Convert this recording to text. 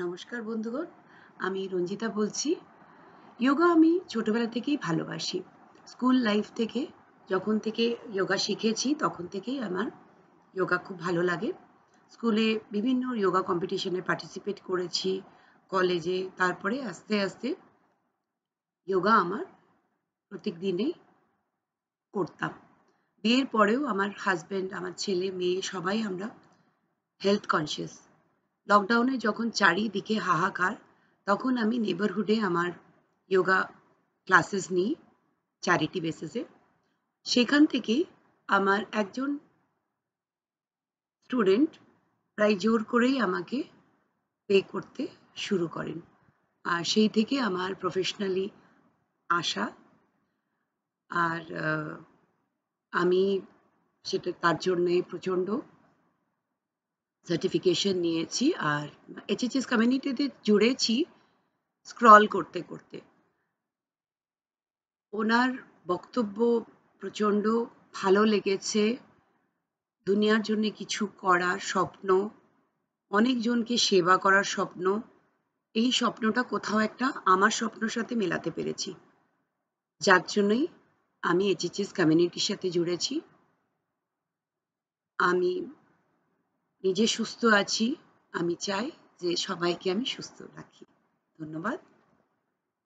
নমস্কার বন্ধুগণ, আমি রঞ্জিতা বলছি। যোগা আমি ছোটবেলা থেকেই ভালোবাসি। স্কুল লাইফ থেকে যখন থেকে যোগা শিখেছি তখন থেকেই আমার যোগা খুব ভালো লাগে। স্কুলে বিভিন্ন যোগা কম্পিটিশনে পার্টিসিপেট করেছি, কলেজে, তারপরে আস্তে আস্তে যোগা আমার প্রত্যেক দিনেই করতাম। বিয়ের পরেও আমার হাজব্যান্ড, আমার ছেলে, মেয়ে সবাই আমরা হেলথ কনসিয়াস। লকডাউনে যখন চারিদিকে হাহাকার, তখন আমি নেবারহুডে আমার যোগা ক্লাসেস নিই চ্যারিটি বেসিসে। সেখান থেকেই আমার একজন স্টুডেন্ট প্রায় জোর করেই আমাকে পে করতে শুরু করেন। আর সেই থেকে আমার প্রফেশনালি আসা। আর আমি সেটা তার জন্যে প্রচণ্ড সার্টিফিকেশন নিয়েছি। আর এইচএসএস কমিউনিটিতে জুড়েছি স্ক্রল করতে করতে। ওনার বক্তব্য প্রচণ্ড ভালো লেগেছে। দুনিয়ার জন্য কিছু করার স্বপ্ন, অনেকজনকে সেবা করার স্বপ্ন, এই স্বপ্নটা কোথাও একটা আমার স্বপ্নের সাথে মেলাতে পেরেছি। যার জন্যই আমি এইচএসএস কমিউনিটির সাথে জুড়েছি। আমি নিজে সুস্থ আছি। আমি চাই যে সবাইকে আমি সুস্থ রাখি। ধন্যবাদ।